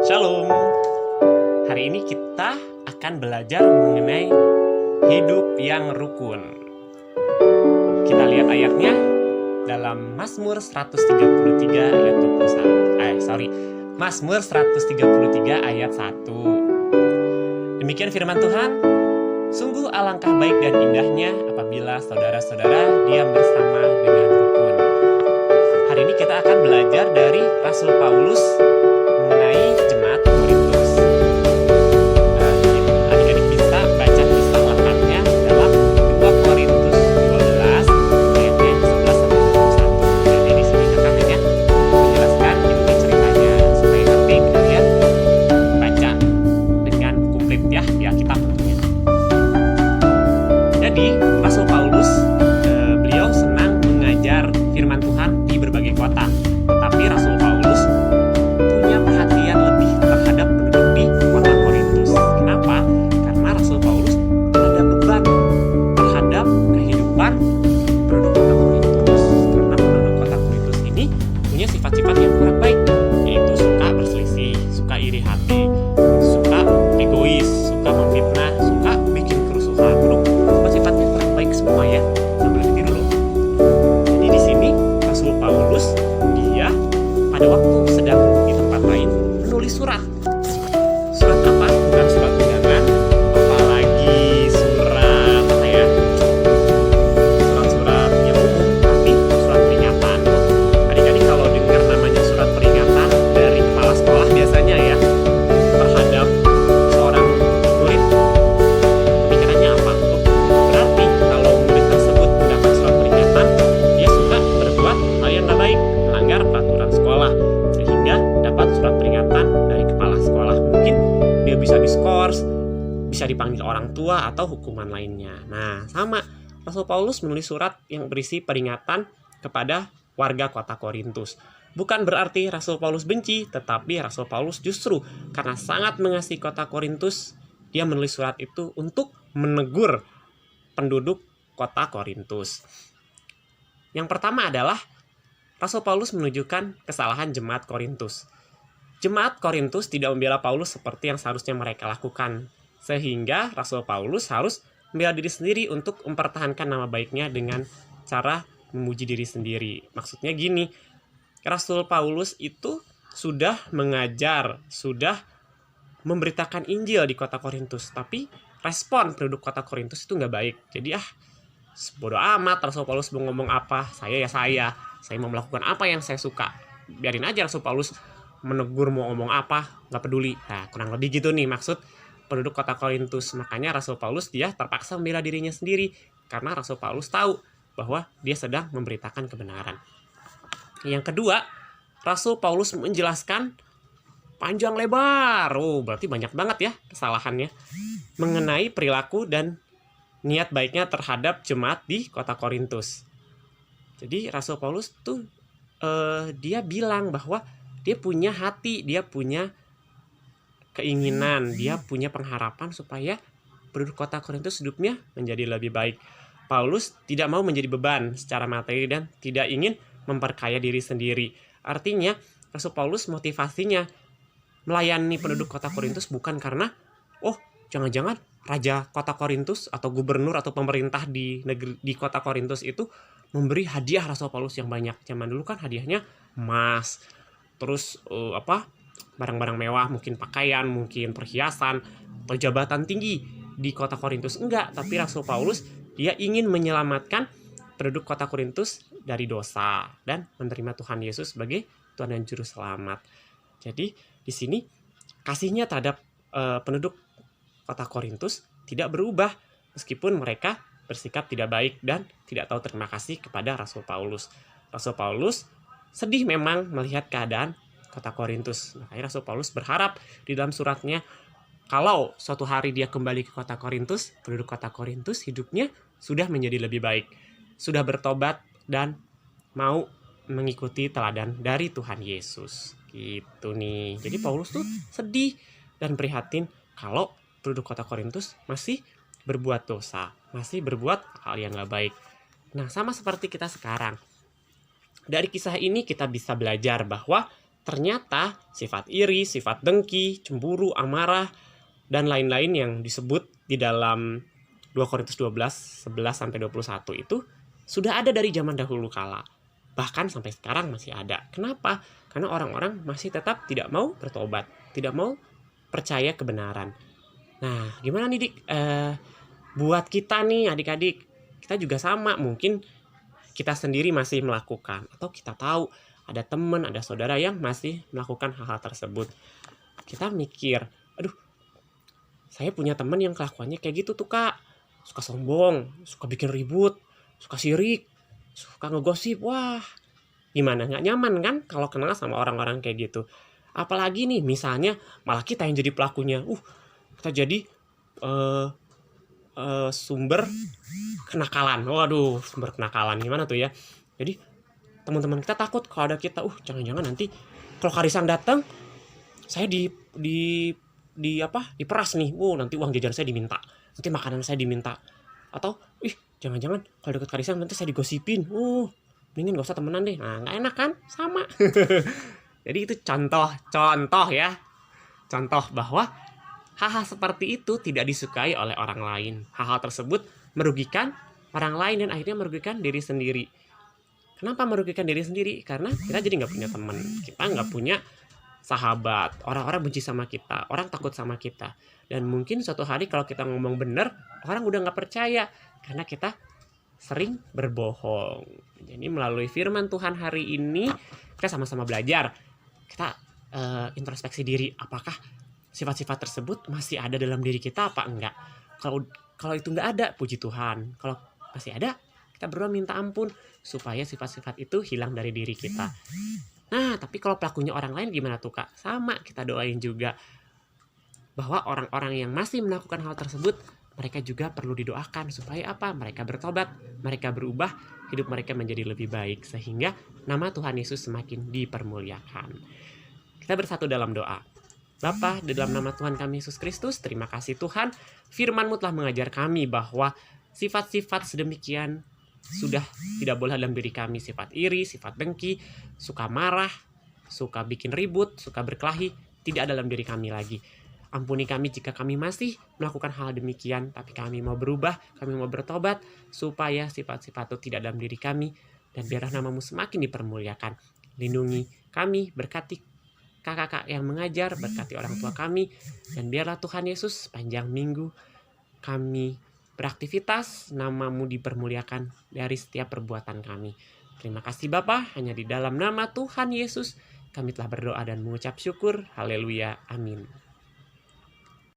Shalom. Hari ini kita akan belajar mengenai hidup yang rukun. Kita lihat ayatnya dalam Mazmur 133 ayat 21. Mazmur 133 ayat 1. Demikian firman Tuhan. Sungguh alangkah baik dan indahnya apabila saudara-saudara diam bersama dengan rukun. Hari ini kita akan belajar dari Rasul Paulus mengenai jemaat Korintus. Adik-adik bisa baca kisah lengkapnya dalam 2 Korintus 12 ayatnya 11 sampai 21. Jadi di sini kakak hanya menjelaskan inti ceritanya supaya nanti kalian baca dengan komplit ya di Alkitab tentunya. Jadi Rasul Paulus beliau senang mengajar firman Tuhan di berbagai kota. Tetapi Rasul Paulus punya perhatian lebih terhadap penduduk di kota Korintus. Kenapa? Karena Rasul Paulus ada beban terhadap kehidupan penduduk kota Korintus. Karena penduduk kota Korintus ini punya sifat-sifat yang kurang baik, yaitu suka berselisih, suka iri hati, suka egois, suka memfitnah, suka bikin kerusuhan. Sifat-sifatnya kurang baik semua ya. Sambil ditiru loh. Jadi di sini Rasul Paulus dia pada waktu sedang di tempat lain menulis surat. Surat apa? Bukan surat undangan, apalagi surat apa ya? Surat-surat yang umum, tapi surat peringatan. Adik-adik kalau dengar namanya surat peringatan dari kepala sekolah biasanya ya terhadap seorang murid, pikirannya apa? Berarti kalau murid tersebut mendapat surat peringatan, dia suka berbuat hal yang gak baik, melanggar peraturan sekolah, sehingga dapat surat peringatan dari kepala sekolah. Mungkin dia bisa diskors, bisa dipanggil orang tua atau hukuman lainnya. Nah, sama Rasul Paulus menulis surat yang berisi peringatan kepada warga kota Korintus. Bukan berarti Rasul Paulus benci, tetapi Rasul Paulus justru karena sangat mengasihi kota Korintus, dia menulis surat itu untuk menegur penduduk kota Korintus. Yang pertama adalah Rasul Paulus menunjukkan kesalahan jemaat Korintus. Jemaat Korintus tidak membela Paulus seperti yang seharusnya mereka lakukan, sehingga Rasul Paulus harus membela diri sendiri untuk mempertahankan nama baiknya dengan cara memuji diri sendiri. Maksudnya gini, Rasul Paulus itu sudah mengajar, sudah memberitakan Injil di kota Korintus, tapi respon penduduk kota Korintus itu nggak baik. Jadi bodo amat Rasul Paulus mau ngomong apa, saya mau melakukan apa yang saya suka, biarin aja Rasul Paulus menegur mau ngomong apa, nggak peduli. Nah, kurang lebih gitu nih maksud penduduk kota Korintus. Makanya Rasul Paulus dia terpaksa membela dirinya sendiri karena Rasul Paulus tahu bahwa dia sedang memberitakan kebenaran. Yang kedua, Rasul Paulus menjelaskan panjang lebar, berarti banyak banget ya kesalahannya mengenai perilaku dan niat baiknya terhadap jemaat di kota Korintus. Jadi Rasul Paulus tuh dia bilang bahwa dia punya hati, dia punya keinginan, dia punya pengharapan supaya penduduk kota Korintus hidupnya menjadi lebih baik. Paulus tidak mau menjadi beban secara materi dan tidak ingin memperkaya diri sendiri. Artinya Rasul Paulus motivasinya melayani penduduk kota Korintus bukan karena jangan-jangan raja kota Korintus atau gubernur atau pemerintah di kota Korintus itu memberi hadiah Rasul Paulus yang banyak. Zaman dulu kan hadiahnya emas, terus barang-barang mewah, mungkin pakaian, mungkin perhiasan atau jabatan tinggi di kota Korintus. Enggak, tapi Rasul Paulus dia ingin menyelamatkan penduduk kota Korintus dari dosa dan menerima Tuhan Yesus sebagai Tuhan dan Juru Selamat. Jadi di sini kasihnya terhadap penduduk kota Korintus tidak berubah meskipun mereka bersikap tidak baik dan tidak tahu terima kasih kepada Rasul Paulus. Rasul Paulus sedih memang melihat keadaan kota Korintus. Makanya Rasul Paulus berharap di dalam suratnya kalau suatu hari dia kembali ke kota Korintus, penduduk kota Korintus hidupnya sudah menjadi lebih baik, sudah bertobat dan mau mengikuti teladan dari Tuhan Yesus. Gitu nih. Jadi Paulus tuh sedih dan prihatin kalau penduduk kota Korintus masih berbuat dosa, masih berbuat hal yang gak baik. Nah, sama seperti kita sekarang. Dari kisah ini kita bisa belajar bahwa ternyata sifat iri, sifat dengki, cemburu, amarah, dan lain-lain yang disebut di dalam 2 Korintus 12, 11-21 itu sudah ada dari zaman dahulu kala. Bahkan sampai sekarang masih ada. Kenapa? Karena orang-orang masih tetap tidak mau bertobat, tidak mau percaya kebenaran. Nah, gimana nih Dik? Buat kita nih adik-adik, kita juga sama. Mungkin kita sendiri masih melakukan, atau kita tahu ada teman, ada saudara yang masih melakukan hal-hal tersebut. Kita mikir, aduh, saya punya teman yang kelakuannya kayak gitu tuh Kak. Suka sombong, suka bikin ribut, suka sirik, suka ngegosip. Wah, gimana? Nggak nyaman kan kalau kenal sama orang-orang kayak gitu. Apalagi nih misalnya malah kita yang jadi pelakunya. Kita jadi sumber kenakalan. Waduh, sumber kenakalan gimana tuh ya? Jadi teman-teman kita takut kalau ada kita, jangan-jangan nanti kalau Karisang datang, saya diperas nih. Nanti uang jajan saya diminta, nanti makanan saya diminta. Atau jangan-jangan kalau deket Karisang nanti saya digosipin. Mendingan gak usah temenan deh. Nah, nggak enak kan? Sama. Jadi itu contoh ya. Contoh bahwa hal-hal seperti itu tidak disukai oleh orang lain. Hal-hal tersebut merugikan orang lain dan akhirnya merugikan diri sendiri. Kenapa merugikan diri sendiri? Karena kita jadi nggak punya teman, kita nggak punya sahabat, orang-orang benci sama kita, orang takut sama kita. Dan mungkin suatu hari kalau kita ngomong benar, orang udah nggak percaya karena kita sering berbohong. Jadi melalui firman Tuhan hari ini kita sama-sama belajar. Kita introspeksi diri, apakah sifat-sifat tersebut masih ada dalam diri kita apa enggak. Kalau itu enggak ada, puji Tuhan. Kalau masih ada, kita berdoa minta ampun supaya sifat-sifat itu hilang dari diri kita. Nah, tapi kalau pelakunya orang lain gimana tuh Kak? Sama, kita doain juga bahwa orang-orang yang masih melakukan hal tersebut, mereka juga perlu didoakan supaya apa? Mereka bertobat, mereka berubah, hidup mereka menjadi lebih baik sehingga nama Tuhan Yesus semakin dipermuliakan. Kita bersatu dalam doa. Bapa, di dalam nama Tuhan kami Yesus Kristus, terima kasih Tuhan, firman-Mu telah mengajar kami bahwa sifat-sifat sedemikian sudah tidak boleh dalam diri kami. Sifat iri, sifat dengki, suka marah, suka bikin ribut, suka berkelahi, tidak ada dalam diri kami lagi. Ampuni kami jika kami masih melakukan hal demikian, tapi kami mau berubah, kami mau bertobat, supaya sifat-sifat itu tidak dalam diri kami, dan biarlah nama-Mu semakin dipermuliakan. Lindungi kami, berkati kakak-kakak yang mengajar, berkati orang tua kami, dan biarlah Tuhan Yesus sepanjang minggu kami beraktivitas, nama-Mu dipermuliakan dari setiap perbuatan kami. Terima kasih Bapa, hanya di dalam nama Tuhan Yesus kami telah berdoa dan mengucap syukur. Haleluya, amin.